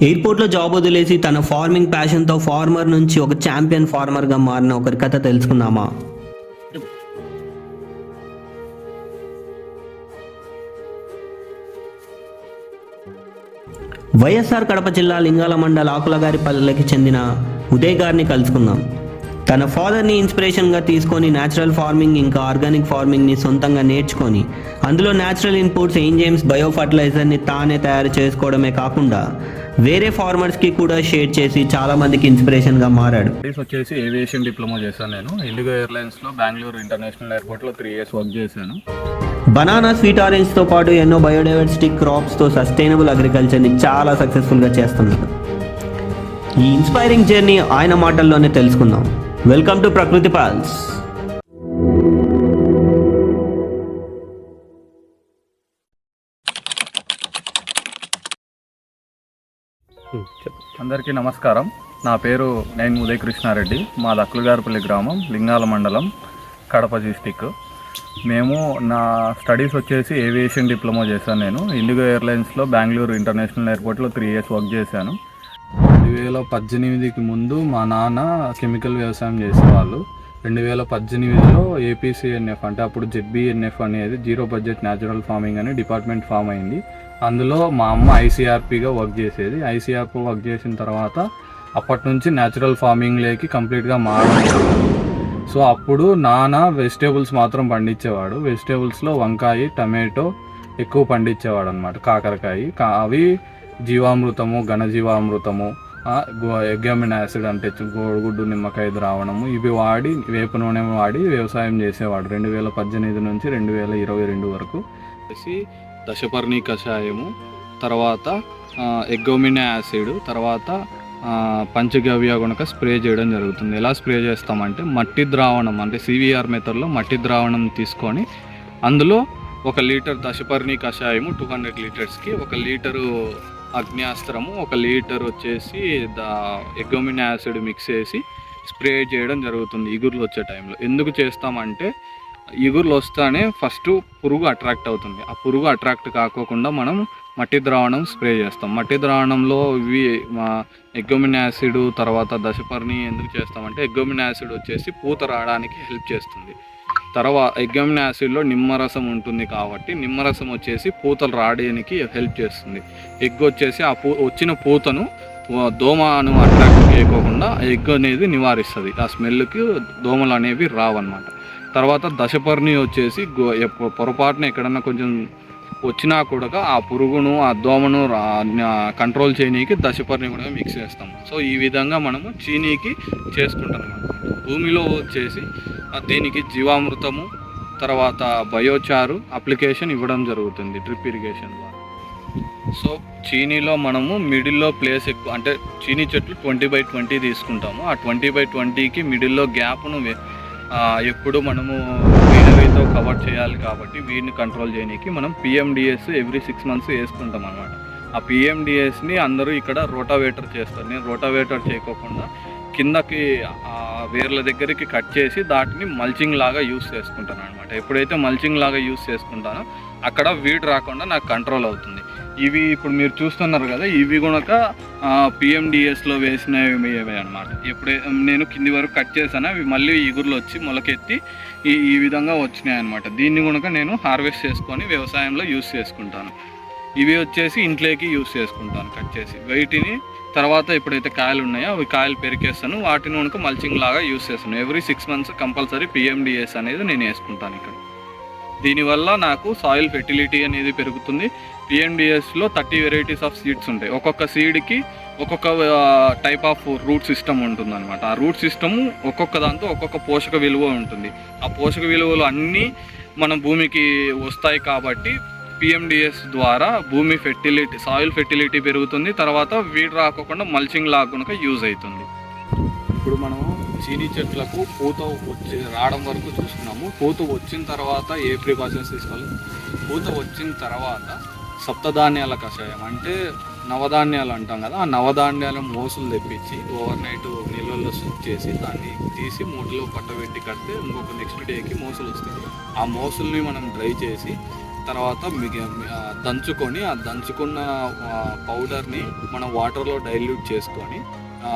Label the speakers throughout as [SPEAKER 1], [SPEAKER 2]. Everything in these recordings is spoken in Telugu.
[SPEAKER 1] ఎయిర్పోర్ట్లో జాబ్ వదిలేసి తన ఫార్మింగ్ ప్యాషన్తో ఫార్మర్ నుంచి ఒక ఛాంపియన్ ఫార్మర్గా మారిన ఒకరి కథ తెలుసుకుందామా? వైఎస్ఆర్ కడప జిల్లా లింగాల మండల ఆకులగారిపల్లెకి చెందిన ఉదయ్ గారిని కలుసుకుందాం. తన ఫాదర్ని ఇన్స్పిరేషన్గా తీసుకొని న్యాచురల్ ఫార్మింగ్ ఇంకా ఆర్గానిక్ ఫార్మింగ్ని సొంతంగా నేర్చుకొని అందులో న్యాచురల్ ఇన్పుట్స్ ఎంజైమ్స్ బయో ఫర్టిలైజర్ని తానే తయారు చేసుకోవడమే కాకుండా వేరే ఫార్మర్స్కి కూడా షేర్ చేసి చాలామందికి ఇన్స్పిరేషన్గా మారాడు.
[SPEAKER 2] వచ్చేసి ఏవియేషన్ డిప్లొమా చేశాను. నేను ఇండిగో ఎయిర్లైన్స్లో బెంగళూరు ఇంటర్నేషనల్ ఎయిర్పోర్ట్లో 3 years వర్క్ చేశాను.
[SPEAKER 1] బనానా, స్వీట్ ఆరెంజ్తో పాటు ఎన్నో బయోడైవర్సిటీ క్రాప్స్తో సస్టైనబుల్ అగ్రికల్చర్ని చాలా సక్సెస్ఫుల్గా చేస్తున్నారు. ఈ ఇన్స్పైరింగ్ జర్నీ ఆయన మాటల్లోనే తెలుసుకుందాం. వెల్కమ్ టు ప్రకృతి పాల్స్.
[SPEAKER 2] అందరికీ నమస్కారం. నా పేరు నేను ఉదయ్ కృష్ణారెడ్డి. మా అక్కులగారిపల్లి గ్రామం, లింగాల మండలం, కడప డిస్టిక్. మేము నా స్టడీస్ వచ్చేసి ఏవియేషన్ డిప్లొమా చేశాను. నేను ఇండిగో ఎయిర్లైన్స్లో బెంగళూరు ఇంటర్నేషనల్ ఎయిర్పోర్ట్లో 3 years వర్క్ చేశాను. 2018కి ముందు మా నాన్న కెమికల్ వ్యవసాయం చేసేవాళ్ళు. 2018లో ఏపీసీఎన్ఎఫ్ అంటే అప్పుడు జెడ్బీఎన్ఎఫ్ అనేది జీరో బడ్జెట్ న్యాచురల్ ఫార్మింగ్ అనే డిపార్ట్మెంట్ ఫామ్ అయింది. అందులో మా అమ్మ ఐసీఆర్పీగా వర్క్ చేసేది. ఐసీఆర్పీ వర్క్ చేసిన తర్వాత అప్పటి నుంచి న్యాచురల్ ఫార్మింగ్లోకి కంప్లీట్గా మారాడు. సో అప్పుడు నాన్న వెజిటేబుల్స్ మాత్రం పండించేవాడు. వెజిటేబుల్స్లో వంకాయ, టమాటో ఎక్కువ పండించేవాడు అనమాట. కాకరకాయ, అవి జీవామృతము, ఘనజీవామృతము, ఎగ్యామిన్ యాసిడ్ అంటే గోడుగుడ్డు, నిమ్మకాయ ద్రావణము, ఇవి వాడి వేప నూనె వాడి వ్యవసాయం చేసేవాడు 2018 నుంచి 2022 వరకు. దశపర్ణి కషాయము, తర్వాత ఎగ్యోమిన్ యాసిడ్, తర్వాత పంచగవ్య కనుక స్ప్రే చేయడం జరుగుతుంది. ఎలా స్ప్రే చేస్తామంటే మట్టి ద్రావణం అంటే సివిఆర్ మెథడ్లో మట్టి ద్రావణం తీసుకొని అందులో 1 లీటర్ దశపర్ణి కషాయము 200 లీటర్స్కి, 1 లీటరు అగ్నియాస్త్రము, 1 లీటర్ వచ్చేసి ఎగ్యోమిన్ యాసిడ్ మిక్స్ చేసి స్ప్రే చేయడం జరుగుతుంది ఇగుర్లు వచ్చే టైంలో. ఎందుకు చేస్తామంటే ఇగుర్లు వస్తానే ఫస్ట్ పురుగు అట్రాక్ట్ అవుతుంది. ఆ పురుగు అట్రాక్ట్ కాకోకుండా మనం మట్టి ద్రావణం స్ప్రే చేస్తాం. మట్టి ద్రావణంలో ఇవి ఎగ్యోమిన్ యాసిడ్, తర్వాత దశపర్ణి ఎందుకు చేస్తామంటే ఎగ్యోమిన్ యాసిడ్ వచ్చేసి పూత రావడానికి హెల్ప్ చేస్తుంది. తర్వాత ఎగ్యోమిన్ యాసిడ్లో నిమ్మరసం ఉంటుంది కాబట్టి నిమ్మరసం వచ్చేసి పూతలు రావడానికి హెల్ప్ చేస్తుంది. ఎగ్ వచ్చేసి ఆ వచ్చిన పూతను దోమను అట్రాక్ట్ చేయకోకుండా ఎగ్ అనేది నివారిస్తుంది. ఆ స్మెల్కి దోమలు అనేవి రావన్నమాట. తర్వాత దశపర్ణి వచ్చేసి పొరపాటున ఎక్కడన్నా కొంచెం వచ్చినా కూడా ఆ పురుగును, ఆ దోమను కంట్రోల్ చేయనీకి దశపర్ణి కూడా మిక్స్ చేస్తాం. సో ఈ విధంగా మనము చీనీకి చేసుకుంటాం అన్నమాట. భూమిలో వచ్చేసి దీనికి జీవామృతము, తర్వాత బయోచారు అప్లికేషన్ ఇవ్వడం జరుగుతుంది డ్రిప్ ఇరిగేషన్ ద్వారా. సో చీనీలో మనము మిడిల్లో ప్లేస్ ఎక్కువ అంటే చీనీ చెట్లు 20/20 తీసుకుంటాము. ఆ 20/20కి మిడిల్లో గ్యాప్ను ఎప్పుడు మనము గ్రీనరీతో కవర్ చేయాలి కాబట్టి వీటిని కంట్రోల్ చేయడానికి మనం పిఎండిఎస్ ఎవ్రీ 6 months వేసుకుంటాం అనమాట. ఆ పిఎండిఎస్ని అందరూ ఇక్కడ రోటావేటర్ చేస్తారు. నేను రోటావేటర్ చేయకోకుండా కిందకి వేర్ల దగ్గరికి కట్ చేసి దాటిని మల్చింగ్ లాగా యూస్ చేసుకుంటాను అనమాట. ఎప్పుడైతే మల్చింగ్ లాగా యూస్ చేసుకుంటానో అక్కడ వీడ్ రాకుండా నాకు కంట్రోల్ అవుతుంది. ఇవి ఇప్పుడు మీరు చూస్తున్నారు కదా, ఇవి కనుక పిఎండిఎస్లో వేసినవి అనమాట. ఎప్పుడైతే నేను కింది వరకు కట్ చేశానో అవి మళ్ళీ ఇగుర్లు వచ్చి మొలకెత్తి ఈ విధంగా వచ్చినాయి అనమాట. దీన్ని కనుక నేను హార్వెస్ట్ చేసుకొని వ్యవసాయంలో యూస్ చేసుకుంటాను. ఇవి వచ్చేసి ఇంట్లోకి యూస్ చేసుకుంటాను కట్ చేసి. వీటిని తర్వాత ఎప్పుడైతే కాయలు ఉన్నాయో అవి కాయలు పెరికేస్తాను, వాటిని కనుక మల్చింగ్ లాగా యూస్ చేస్తాను. ఎవ్రీ 6 months కంపల్సరీ పిఎండిఎస్ అనేది నేను వేసుకుంటాను ఇక్కడ. దీనివల్ల నాకు సాయిల్ ఫెర్టిలిటీ అనేది పెరుగుతుంది. పిఎండిఎస్లో 30 వెరైటీస్ ఆఫ్ సీడ్స్ ఉంటాయి. ఒక్కొక్క సీడ్కి ఒక్కొక్క టైప్ ఆఫ్ రూట్ సిస్టమ్ ఉంటుంది అనమాట. ఆ రూట్ సిస్టము ఒక్కొక్క దాంతో ఒక్కొక్క పోషక విలువ ఉంటుంది. ఆ పోషక విలువలు అన్నీ మన భూమికి వస్తాయి కాబట్టి పిఎండిఎస్ ద్వారా భూమి ఫెర్టిలిటీ, సాయిల్ ఫెర్టిలిటీ పెరుగుతుంది. తర్వాత వీడ్ రాకుండా మల్చింగ్ లాగా కనుక యూజ్ అవుతుంది. ఇప్పుడు మనము చీనీ చెట్లకు పూత వచ్చి రావడం వరకు చూసుకున్నాము. పూత వచ్చిన తర్వాత ఏ ప్రికాషన్స్ తీసుకోవాలి? పూత వచ్చిన తర్వాత సప్తధాన్యాల కషాయం అంటే నవధాన్యాలు అంటాం కదా, ఆ నవధాన్యాల మోసులు తెప్పించి ఓవర్నైట్ నీళ్ళల్లో స్విచ్ చేసి దాన్ని తీసి మూటలో పట్టబెట్టి కడితే ఇంకొక నెక్స్ట్ డేకి మోసులు వస్తాయి. ఆ మోసుల్ని మనం డ్రై చేసి
[SPEAKER 3] తర్వాత దంచుకొని ఆ దంచుకున్న పౌడర్ని మనం వాటర్లో డైల్యూట్ చేసుకొని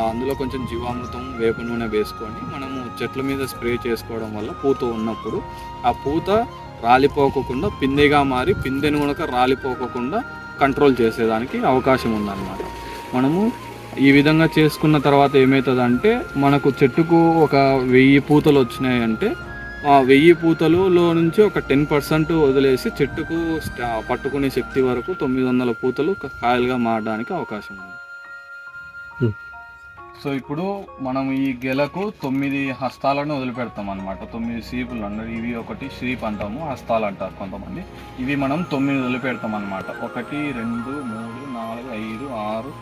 [SPEAKER 3] అందులో కొంచెం జీవామృతం వేప నూనె వేసుకొని మనము చెట్ల మీద స్ప్రే చేసుకోవడం వల్ల పూత ఉన్నప్పుడు ఆ పూత రాలిపోకుండా పిందెగా మారి పిందెను కనుక రాలిపోకుండా కంట్రోల్ చేసేదానికి అవకాశం ఉందన్నమాట. మనము ఈ విధంగా చేసుకున్న తర్వాత ఏమవుతుందంటే మనకు చెట్టుకు ఒక 1000 పూతలు వచ్చినాయంటే ఆ 1000 పూతలలో నుంచి ఒక 10% వదిలేసి చెట్టుకు పట్టుకునే శక్తి వరకు 900 పూతలు కాయలుగా మారడానికి అవకాశం ఉంది. సో ఇప్పుడు మనం ఈ గెలకు 9 హస్తాలను వదిలిపెడతాం అనమాట. 9 సీపులు అన్నారు. ఇవి ఒకటి షీప్ అంటాము, హస్తాలు అంటారు కొంతమంది. ఇవి మనం 9 వదిలిపెడతాం అనమాట. 1 2 3 4 5 6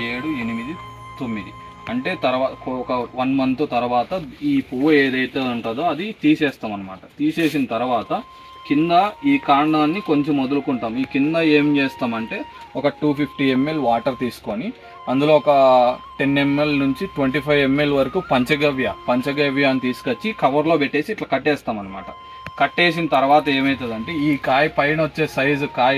[SPEAKER 3] 7 8 9 అంటే తర్వాత ఒక 1 మంత్ తర్వాత ఈ పువ్వు ఏదైతే ఉంటుందో అది తీసేస్తాం అనమాట. తీసేసిన తర్వాత కింద ఈ కాండాన్ని కొంచెం వదులుకుంటాం. ఈ కింద ఏం చేస్తామంటే ఒక 250 ml వాటర్ తీసుకొని అందులో ఒక 10 ml నుంచి 25 ml వరకు పంచగవ్యాన్ని తీసుకొచ్చి కవర్లో పెట్టేసి ఇట్లా కట్టేస్తాం అనమాట. కట్టేసిన తర్వాత ఏమవుతుందంటే ఈ కాయ పైన వచ్చే సైజు కాయ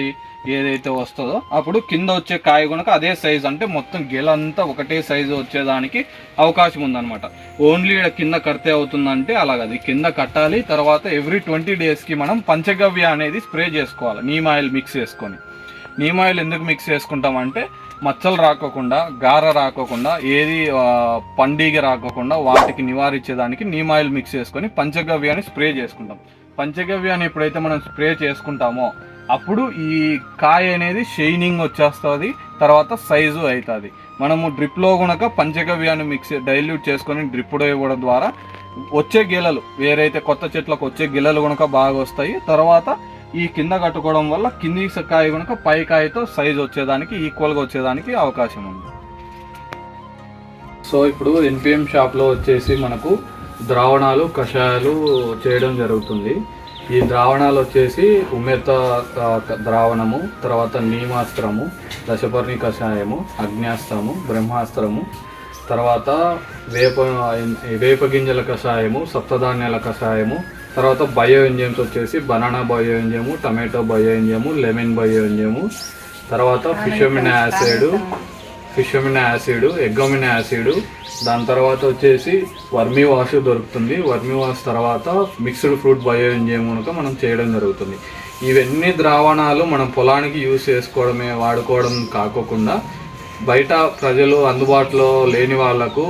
[SPEAKER 3] ఏదైతే వస్తుందో అప్పుడు కింద వచ్చే కాయ కనుక అదే సైజు, అంటే మొత్తం గెలంతా ఒకటే సైజు వచ్చేదానికి అవకాశం ఉందన్నమాట. ఓన్లీ కింద కడితే అవుతుందంటే అలాగది కింద కట్టాలి. తర్వాత ఎవ్రీ 20 డేస్కి మనం పంచగవ్య అనేది స్ప్రే చేసుకోవాలి. నీమ్ ఆయిల్ మిక్స్ చేసుకొని. నీమ్ ఆయిల్ ఎందుకు మిక్స్ చేసుకుంటామంటే మచ్చలు రాకోకుండా, గార రాకోకుండా, ఏది పండుగ రాకోకుండా వాటికి నివారించేదానికి నీమ్ ఆయిల్ మిక్స్ చేసుకొని పంచగవ్యాన్ని స్ప్రే చేసుకుంటాం. పంచగవ్యాన్ని ఎప్పుడైతే మనం స్ప్రే చేసుకుంటామో అప్పుడు ఈ కాయ అనేది షైనింగ్ వచ్చేస్తుంది, తర్వాత సైజు అవుతుంది. మనము డ్రిప్లో కనుక పంచగవ్యాన్ని డైల్యూట్ చేసుకొని డ్రిప్లో ఇవ్వడం ద్వారా వచ్చే గిలలు వేరైతే కొత్త చెట్లకు వచ్చే గిలలు కనుక బాగా వస్తాయి. తర్వాత ఈ కింద కట్టుకోవడం వల్ల కింది కాయ కనుక పై కాయతో సైజు వచ్చేదానికి ఈక్వల్గా వచ్చేదానికి అవకాశం ఉంది. సో ఇప్పుడు ఎన్పిఎం షాప్లో వచ్చేసి మనకు ద్రావణాలు, కషాయాలు చేయడం జరుగుతుంది. ఈ ద్రావణాలు వచ్చేసి ఉమెత ద్రావణము, తర్వాత నీమాస్త్రము, దశపర్ణి కషాయము, అగ్న్యాస్త్రము, బ్రహ్మాస్త్రము, తర్వాత వేప గింజల కషాయము, సప్తధాన్యాల కషాయము, తర్వాత బయో ఎంజైమ్స్ వచ్చేసి banana bio enzyme, tomato bio enzyme, lemon bio enzyme, తర్వాత ఫిషమిన్ యాసిడ్, ఎగ్గమిన్ యాసిడ్, దాని తర్వాత వచ్చేసి వర్మీ వాష్ దొరుకుతుంది. వర్మీ వాష్ తర్వాత మిక్స్డ్ ఫ్రూట్ బయో ఎంజైమ్ కనుక మనం చేయడం జరుగుతుంది. ఇవన్నీ ద్రావణాలు మనం పొలానికి యూజ్ చేసుకోవడమే, వాడుకోవడం కాకోకుండా బయట ప్రజలు అందుబాటులో లేని వాళ్ళకు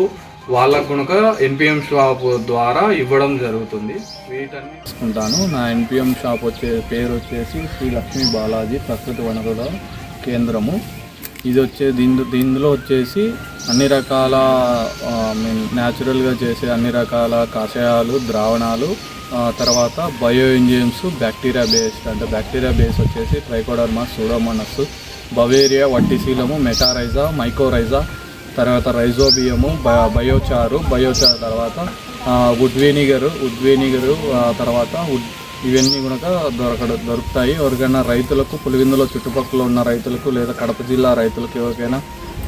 [SPEAKER 3] కనుక ఎన్పిఎం షాప్ ద్వారా ఇవ్వడం జరుగుతుంది. వీటన్ని తీసుకుంటాను. నా ఎన్పిఎం షాప్ పేరు వచ్చేసి శ్రీ లక్ష్మీ బాలాజీ ప్రకృతి వనరుల కేంద్రము. ఇది దీనిలో వచ్చేసి అన్ని రకాల న్యాచురల్గా చేసే అన్ని రకాల కషాయాలు, ద్రావణాలు, తర్వాత బయో ఎంజైమ్స్, బ్యాక్టీరియా బేస్ వచ్చేసి ట్రైకోడర్మా, సూడోమోనాస్, బవేరియా, వట్టిశీలము, మెటారైజా, మైకోరైజా, తర్వాత రైజోబియము, బయోచారు తర్వాత వుడ్ వెనిగరు, తర్వాత ఇవన్నీ కనుక దొరుకుతాయి. ఎవరికైనా రైతులకు, పులివెందుల చుట్టుపక్కల ఉన్న రైతులకు లేదా కడప జిల్లా రైతులకు ఎవరికైనా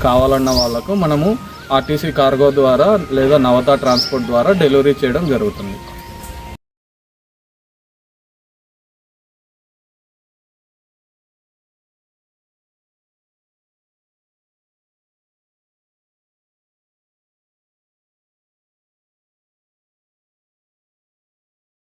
[SPEAKER 3] కావాలన్న వాళ్ళకు మనము ఆర్టీసీ కార్గో ద్వారా లేదా నవత ట్రాన్స్పోర్ట్ ద్వారా డెలివరీ చేయడం జరుగుతుంది.